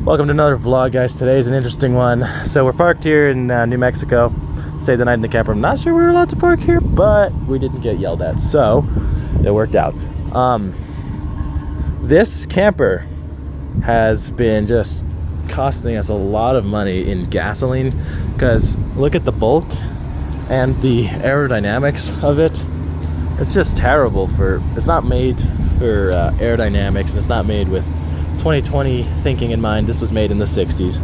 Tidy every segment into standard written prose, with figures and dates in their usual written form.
Welcome to another vlog, guys. Today's an interesting one. So we're parked here in New Mexico. Stayed the night in the camper. I'm not sure we were allowed to park here, but we didn't get yelled at, so it worked out. This camper has been just costing us a lot of money in gasoline, because look at the bulk and the aerodynamics of it. It's just terrible. It's not made for aerodynamics, and it's not made with 2020 thinking in mind. This was made in the 60s.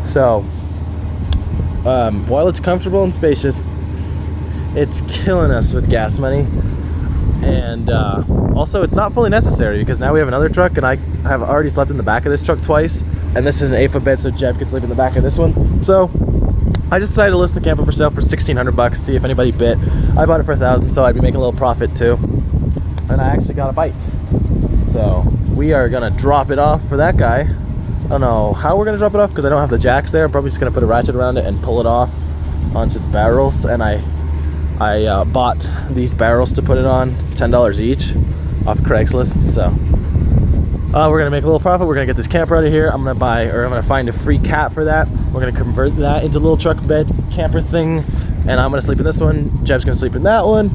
So while it's comfortable and spacious, it's killing us with gas money. And also it's not fully necessary, because now we have another truck, and I have already slept in the back of this truck twice, and this is an 8-foot bed, so Jeb can sleep in the back of this one. So I just decided to list the camper for sale for $1,600, see if anybody bid. I bought it for $1,000, so I'd be making a little profit too. And I actually got a bite, so we are gonna drop it off for that guy. I don't know how we're gonna drop it off, because I don't have the jacks there. I'm probably just gonna put a ratchet around it and pull it off onto the barrels. And I bought these barrels to put it on, $10 each off Craigslist. So we're gonna make a little profit. We're gonna get this camper out of here. I'm gonna find a free cat for that. We're gonna convert that into a little truck bed camper thing, and I'm gonna sleep in this one. Jeb's gonna sleep in that one.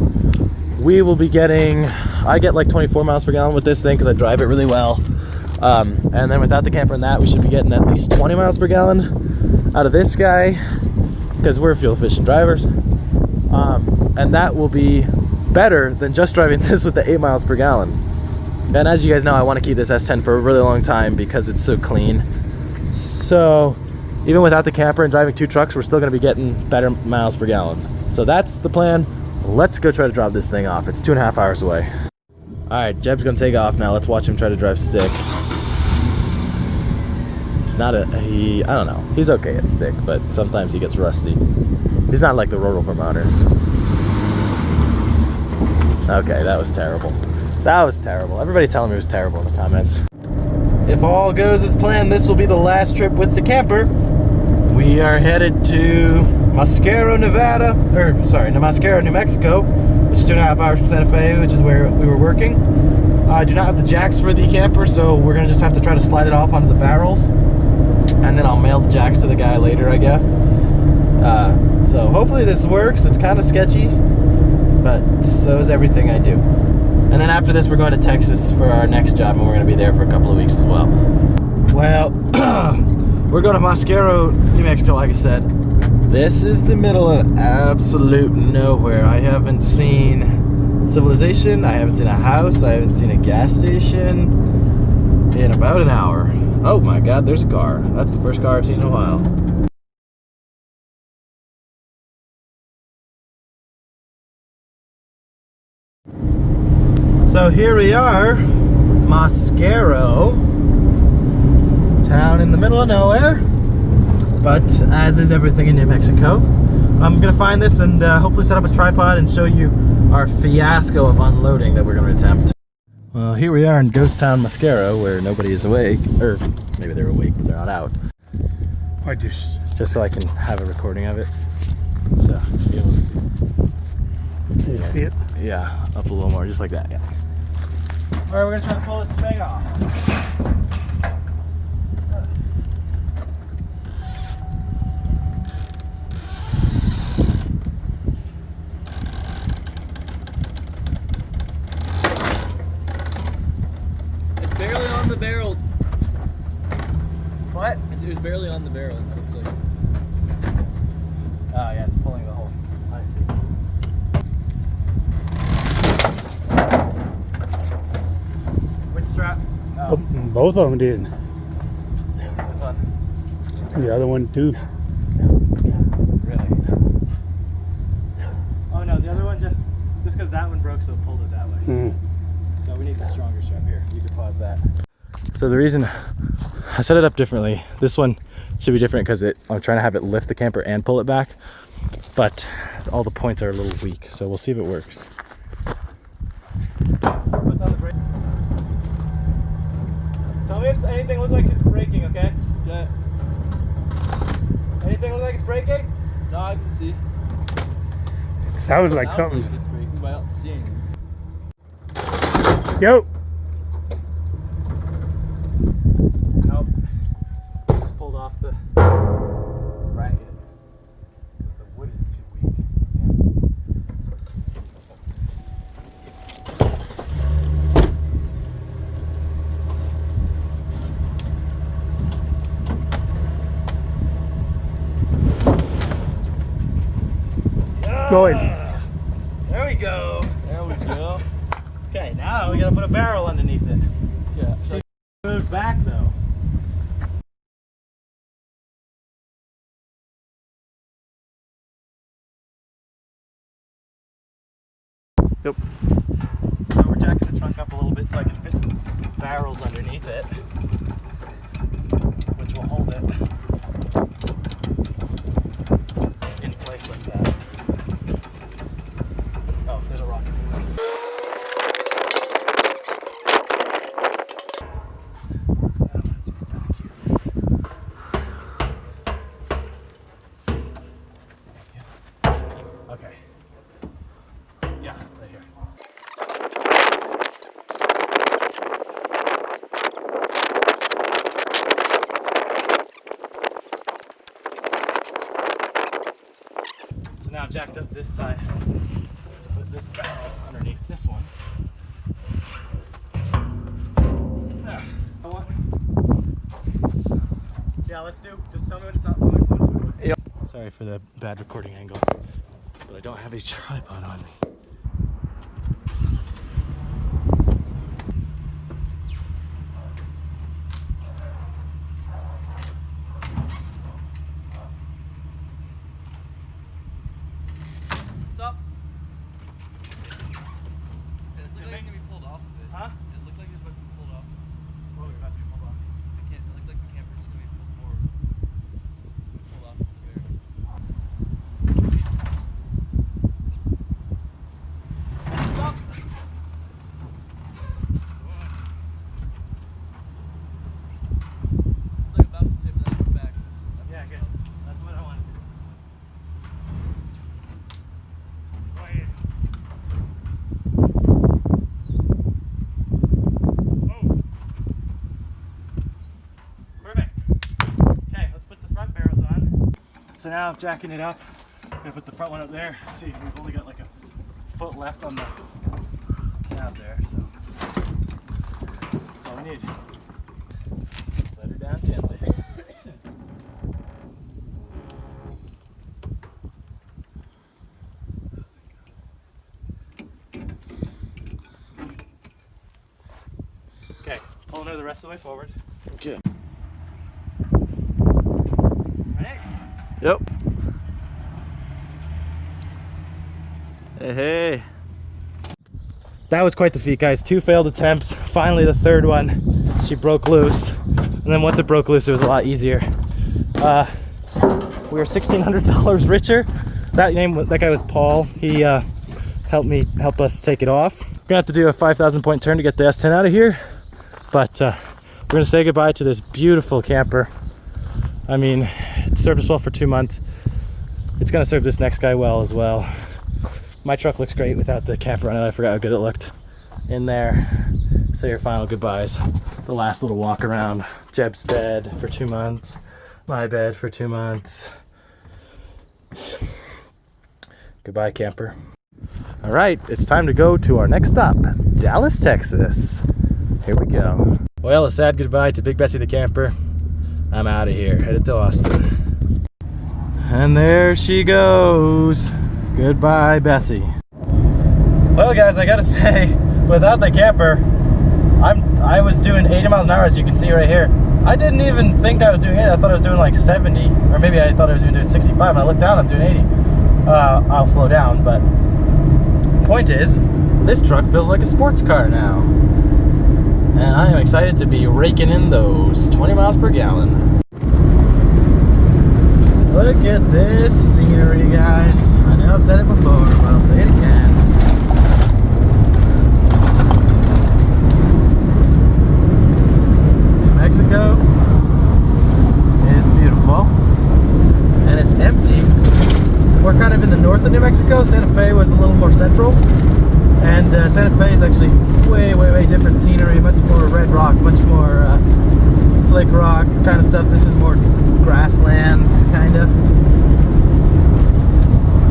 We will be getting, I get like 24 miles per gallon with this thing because I drive it really well. And then without the camper and that, we should be getting at least 20 miles per gallon out of this guy, because we're fuel efficient drivers. And that will be better than just driving this with the 8 miles per gallon. And as you guys know, I want to keep this S10 for a really long time because it's so clean. So even without the camper and driving 2 trucks, we're still going to be getting better miles per gallon. So that's the plan. Let's go try to drop this thing off. It's 2.5 hours away. All right, Jeb's gonna take off now. Let's watch him try to drive stick. He's not I don't know. He's okay at stick, but sometimes he gets rusty. He's not like the rural Vermonter. Okay, that was terrible. That was terrible. Everybody telling me it was terrible in the comments. If all goes as planned, this will be the last trip with the camper. We are headed to Mascaro, Nevada, or sorry, Mascaro, New Mexico, which is 2.5 hours from Santa Fe, which is where we were working. I do not have the jacks for the camper, so we're gonna just have to try to slide it off onto the barrels, and then I'll mail the jacks to the guy later, I guess. So hopefully this works. It's kind of sketchy, but so is everything I do. And then after this, we're going to Texas for our next job, and we're gonna be there for a couple of weeks as well. Well, we're going to Mascaro, New Mexico, like I said. This is the middle of absolute nowhere. I haven't seen civilization, I haven't seen a house, I haven't seen a gas station in about an hour. Oh my god, there's a car. That's the first car I've seen in a while. So here we are, Mascaro, town in the middle of nowhere. But as is everything in New Mexico, I'm gonna find this and hopefully set up a tripod and show you our fiasco of unloading that we're gonna attempt. Well, here we are in Ghost Town, Mascaro, where nobody is awake, or maybe they're awake but they're not out. Just so I can have a recording of it, so be able to see. Can you see it? Yeah, up a little more, just like that. Yeah. All right, we're gonna try to pull this thing off. The barrel. What? It was barely on the barrel. Like. Oh yeah, it's pulling the whole. I see. Which strap? Oh, both of them did. This one. The other one too. Really? Oh no, the other one just because that one broke, so it pulled it that way. Mm. So we need the stronger strap here. You can pause that. So the reason I set it up differently, this one should be different because I'm trying to have it lift the camper and pull it back, but all the points are a little weak, so we'll see if it works. What's on the brake? Tell me if anything looks like it's braking, okay? Yeah. Anything look like it's braking? No, I can see. Sounds like something. Like it's braking, but I don't see anything. Yo! Nope. going. There we go. There we go. Okay, now we gotta put a barrel underneath it. Yeah. She moved back though. Yep. Now we're jacking the trunk up a little bit so I can fit some barrels underneath it, which will hold it in place like that. Oh, there's a rock. Okay. Yeah, right here. So now I've jacked up this side to put this barrel underneath this one. Yeah, let's do. Just tell me when it's not going. Yep. Sorry for the bad recording angle, but I don't have a tripod on me. Stop. It looks like it's gonna be pulled off of it. Huh? It looks like it's about to be pulled off. What was about to be pulled off? It looked like the camper's gonna be pulled forward. Pulled off of the barrel. Stop. It's like about to tip, then come back. Yeah, good. That's what I wanted to do. Go ahead. Oh. Perfect. Okay, let's put the front barrels on. So now I'm jacking it up. I'm gonna put the front one up there. See, we've only got like a foot left on the cab there, so that's all we need. Let her down gently. Okay, pulling her the rest of the way forward. Okay. Ready? Yep. Hey, hey. That was quite the feat, guys. 2 failed attempts. Finally, the third one, she broke loose. And then once it broke loose, it was a lot easier. We were $1,600 richer. That guy was Paul. He helped us take it off. We're gonna have to do a 5,000 point turn to get the S10 out of here. But we're gonna say goodbye to this beautiful camper. I mean, it served us well for 2 months. It's gonna serve this next guy well as well. My truck looks great without the camper on it. I forgot how good it looked in there. Say your final goodbyes. The last little walk around. Jeb's bed for 2 months. My bed for 2 months. Goodbye, camper. All right, it's time to go to our next stop, Dallas, Texas. Here we go. Well, a sad goodbye to Big Bessie the camper. I'm out of here, headed to Austin. And there she goes. Goodbye, Bessie. Well, guys, I gotta say, without the camper, I was doing 80 miles an hour, as you can see right here. I didn't even think I was doing 80. I thought I was doing like 70, or maybe I thought I was even doing 65. And I looked down, I'm doing 80. I'll slow down, but point is, this truck feels like a sports car now. And I am excited to be raking in those 20 miles per gallon. Look at this scenery, guys. I know I've said it before, but I'll say it again. New Mexico is beautiful, and it's empty. We're kind of in the north of New Mexico. Santa Fe was a little more central, and Santa Fe is actually way different scenery, much more red rock, much more slick rock kind of stuff. This is more grasslands, kind of.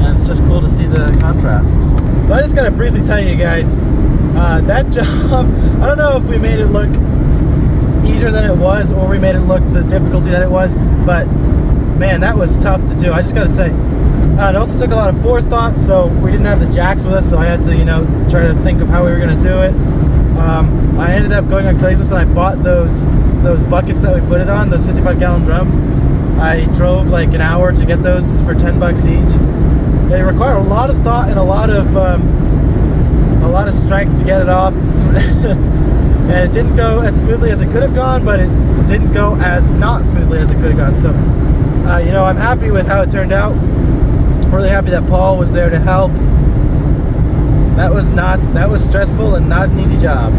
And it's just cool to see the contrast. So I just gotta briefly tell you guys, that job, I don't know if we made it look easier than it was, or we made it look the difficulty that it was, but man, that was tough to do. I just gotta say, It also took a lot of forethought, so we didn't have the jacks with us, so I had to, you know, try to think of how we were going to do it. I ended up going on Craigslist and I bought those buckets that we put it on, those 55-gallon drums. I drove like an hour to get those for $10 each. They require a lot of thought and a lot of strength to get it off. And it didn't go as smoothly as it could have gone, but it didn't go as not smoothly as it could have gone. So, you know, I'm happy with how it turned out. Really happy that Paul was there to help. That was stressful and not an easy job.